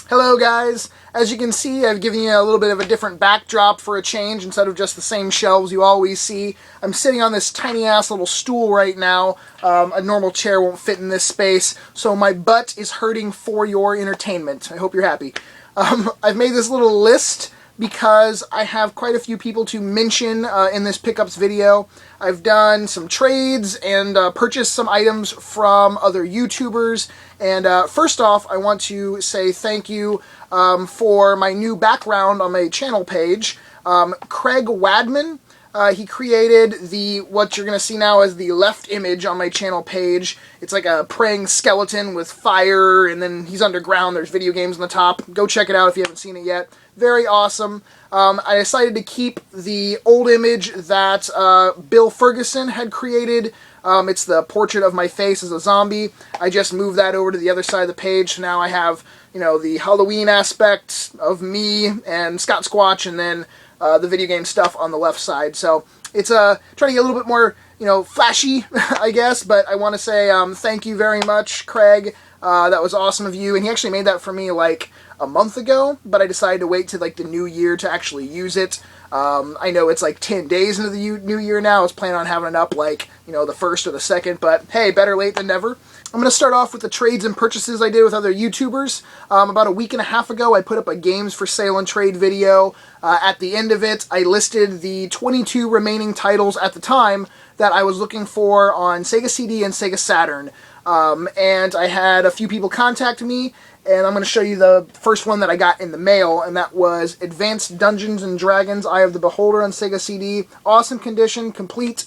Hello guys! As you can see, I've given you a little bit of a different backdrop for a change instead of just the same shelves you always see. I'm sitting on this tiny ass little stool right now. A normal chair won't fit in this space, so my butt is hurting for your entertainment. I hope you're happy. I've made this little list because I have quite a few people to mention in this pickups video. I've done some trades and purchased some items from other YouTubers. And first off, I want to say thank you for my new background on my channel page. Craig Wadman, he created what you're going to see now as the left image on my channel page. It's like a praying skeleton with fire, and then he's underground. There's video games on the top. Go check it out if you haven't seen it yet. Very awesome. I decided to keep the old image that Bill Ferguson had created. It's the portrait of my face as a zombie. I just moved that over to the other side of the page. So now I have, the Halloween aspect of me and Scottsquatch, and then the video game stuff on the left side. So it's trying to get a little bit more, flashy, I guess. But I want to say thank you very much, Craig. That was awesome of you. And he actually made that for me like a month ago, but I decided to wait to like the new year to actually use it. I know it's like 10 days into the new year now. I was planning on having it up like, the 1st or the 2nd, but hey, better late than never. I'm going to start off with the trades and purchases I did with other YouTubers. About a week and a half ago, I put up a games for sale and trade video. At the end of it, I listed the 22 remaining titles at the time that I was looking for on Sega CD and Sega Saturn. And I had a few people contact me, and I'm going to show you the first one that I got in the mail, and that was Advanced Dungeons & Dragons Eye of the Beholder on Sega CD. Awesome condition, complete.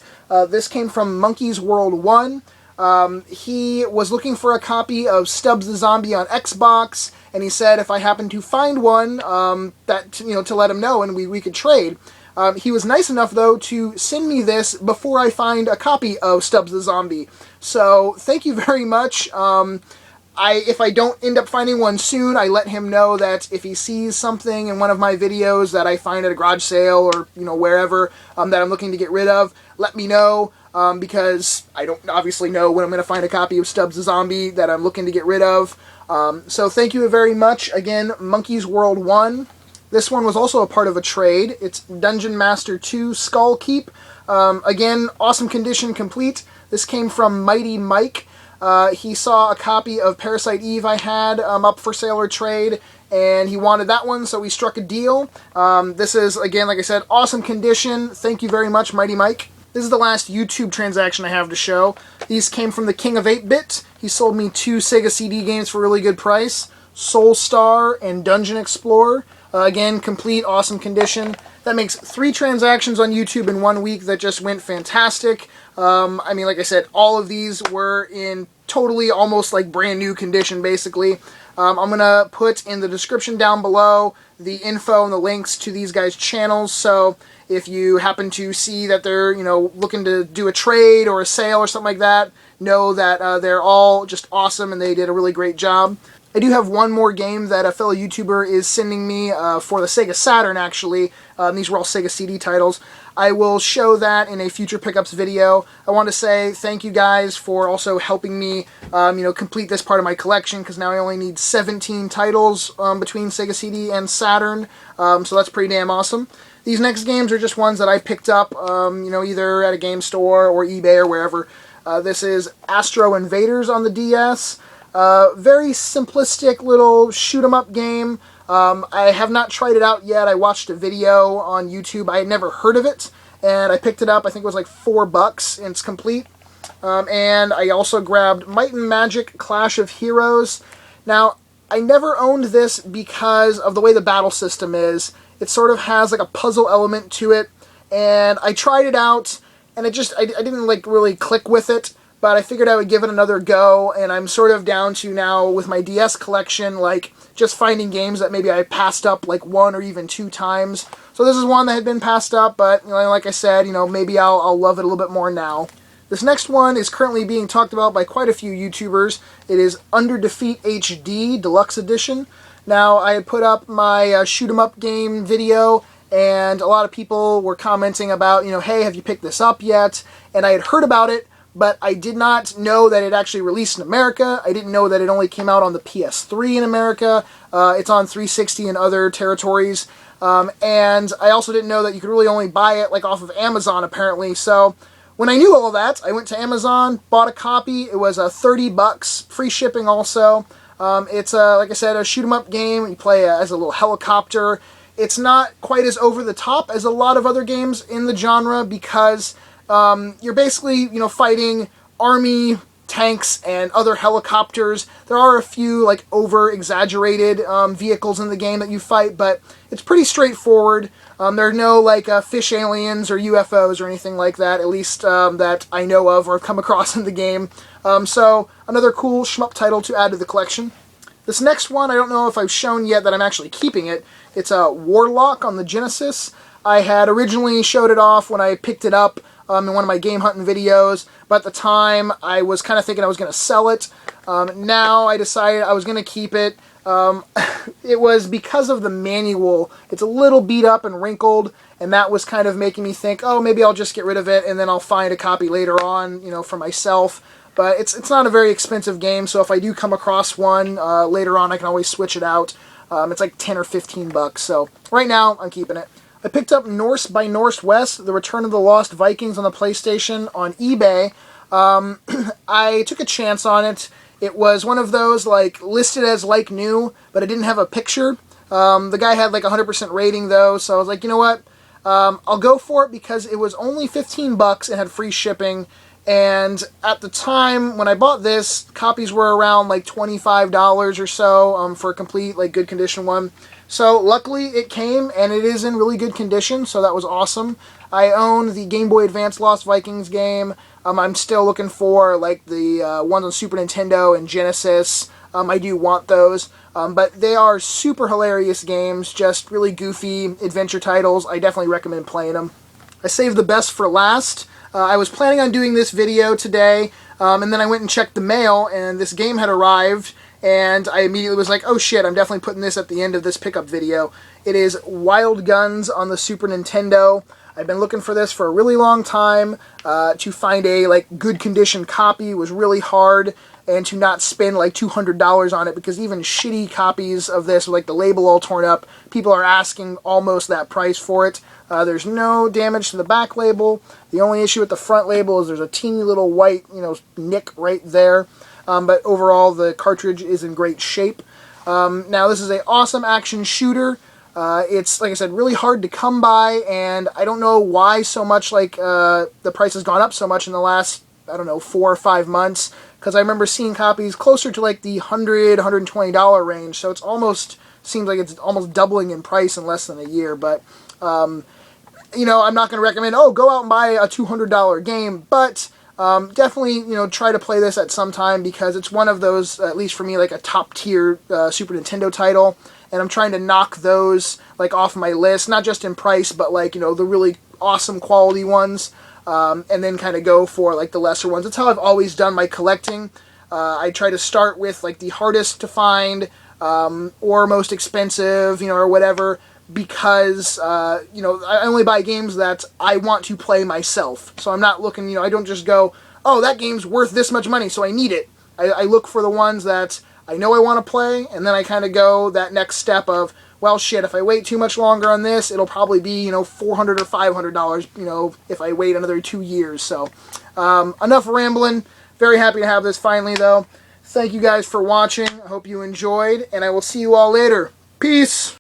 This came from Monkey's World 1. He was looking for a copy of Stubbs the Zombie on Xbox, and he said if I happened to find one, to let him know and we could trade. He was nice enough, though, to send me this before I find a copy of Stubbs the Zombie. So, thank you very much. If I don't end up finding one soon, I let him know that if he sees something in one of my videos that I find at a garage sale or, wherever that I'm looking to get rid of, let me know. Because I don't obviously know when I'm going to find a copy of Stubbs the Zombie that I'm looking to get rid of. So thank you very much. Again, Monkey's World 1. This one was also a part of a trade. It's Dungeon Master 2 Skull Keep. Again, awesome condition, complete. This came from Mighty Mike. He saw a copy of Parasite Eve I had up for sale or trade, and he wanted that one, so we struck a deal. This is, again, like I said, awesome condition. Thank you very much, Mighty Mike. This is the last YouTube transaction I have to show. These came from the King of 8-Bit. He sold me 2 Sega CD games for a really good price. Soul Star and Dungeon Explorer. Again, complete, awesome condition. That makes 3 transactions on YouTube in 1 week that just went fantastic. Like I said, all of these were in totally almost like brand new condition, basically. I'm going to put in the description down below the info and the links to these guys' channels, so if you happen to see that they're, looking to do a trade or a sale or something like that, know that they're all just awesome and they did a really great job. I do have one more game that a fellow YouTuber is sending me for the Sega Saturn, actually. These were all Sega CD titles. I will show that in a future pickups video. I want to say thank you guys for also helping me, complete this part of my collection, because now I only need 17 titles between Sega CD and Saturn, so that's pretty damn awesome. These next games are just ones that I picked up, either at a game store or eBay or wherever. This is Astro Invaders on the DS. Very simplistic little shoot-'em-up game. I have not tried it out yet. I watched a video on YouTube. I had never heard of it, and I picked it up. I think it was like $4, and it's complete. And I also grabbed Might and Magic Clash of Heroes. Now, I never owned this because of the way the battle system is. It sort of has like a puzzle element to it, and I tried it out, and I didn't like really click with it. But I figured I would give it another go, and I'm sort of down to now, with my DS collection, like, just finding games that maybe I passed up, like, 1 or even 2 times. So this is one that had been passed up, but, like I said, maybe I'll love it a little bit more now. This next one is currently being talked about by quite a few YouTubers. It is Under Defeat HD Deluxe Edition. Now, I had put up my shoot-'em-up game video, and a lot of people were commenting about, hey, have you picked this up yet? And I had heard about it, but I did not know that it actually released in America. I didn't know that it only came out on the PS3 in America. It's on 360 and other territories. And I also didn't know that you could really only buy it like off of Amazon, apparently. So when I knew all that, I went to Amazon, bought a copy. It was $30, free shipping also. It's, like I said, a shoot-'em-up game. You play as a little helicopter. It's not quite as over-the-top as a lot of other games in the genre because you're basically, fighting army tanks and other helicopters. There are a few, like, over-exaggerated vehicles in the game that you fight, but it's pretty straightforward. There are no, like, fish aliens or UFOs or anything like that, at least that I know of or have come across in the game. So, another cool shmup title to add to the collection. This next one, I don't know if I've shown yet that I'm actually keeping it. It's a Warlock on the Genesis. I had originally showed it off when I picked it up in one of my game hunting videos, but at the time I was kind of thinking I was going to sell it. Now I decided I was going to keep it. It was because of the manual. It's a little beat up and wrinkled, and that was kind of making me think, oh, maybe I'll just get rid of it and then I'll find a copy later on, for myself. But it's not a very expensive game, so if I do come across one later on, I can always switch it out. It's like 10 or 15 bucks, so right now I'm keeping it. I picked up Norse by Northwest, The Return of the Lost Vikings on the PlayStation on eBay. I took a chance on it. It was one of those, like, listed as like new, but it didn't have a picture. The guy had like 100% rating though, so I was like, you know what? I'll go for it because it was only 15 bucks and had free shipping. And at the time when I bought this, copies were around like $25 or so for a complete, like, good condition one. So luckily it came, and it is in really good condition, so that was awesome. I own the Game Boy Advance Lost Vikings game. I'm still looking for like the ones on Super Nintendo and Genesis. I do want those, but they are super hilarious games, just really goofy adventure titles. I definitely recommend playing them. I saved the best for last. I was planning on doing this video today, and then I went and checked the mail, and this game had arrived, and I immediately was like, oh shit, I'm definitely putting this at the end of this pickup video. It is Wild Guns on the Super Nintendo. I've been looking for this for a really long time. To find a, like, good condition copy was really hard, and to not spend like $200 on it, because even shitty copies of this with like the label all torn up, people are asking almost that price for it. There's no damage to the back label. The only issue with the front label is there's a teeny little white, nick right there. But overall, the cartridge is in great shape. Now, this is an awesome action shooter. It's, like I said, really hard to come by, and I don't know why so much, like, the price has gone up so much in the last, I don't know, 4 or 5 months, because I remember seeing copies closer to, like, the $100, $120 range, so it's almost, seems like it's almost doubling in price in less than a year, but, I'm not going to recommend, oh, go out and buy a $200 game, but definitely, try to play this at some time, because it's one of those, at least for me, like a top-tier Super Nintendo title, and I'm trying to knock those, like, off my list, not just in price, but, like, the really awesome quality ones, and then kind of go for, like, the lesser ones. That's how I've always done my collecting. I try to start with, like, the hardest to find, or most expensive, or whatever, because, I only buy games that I want to play myself. So I'm not looking, I don't just go, oh, that game's worth this much money, so I need it. I look for the ones that I know I want to play, and then I kind of go that next step of, well, shit, if I wait too much longer on this, it'll probably be, $400 or $500, if I wait another 2 years. So, enough rambling. Very happy to have this finally, though. Thank you guys for watching. I hope you enjoyed, and I will see you all later. Peace!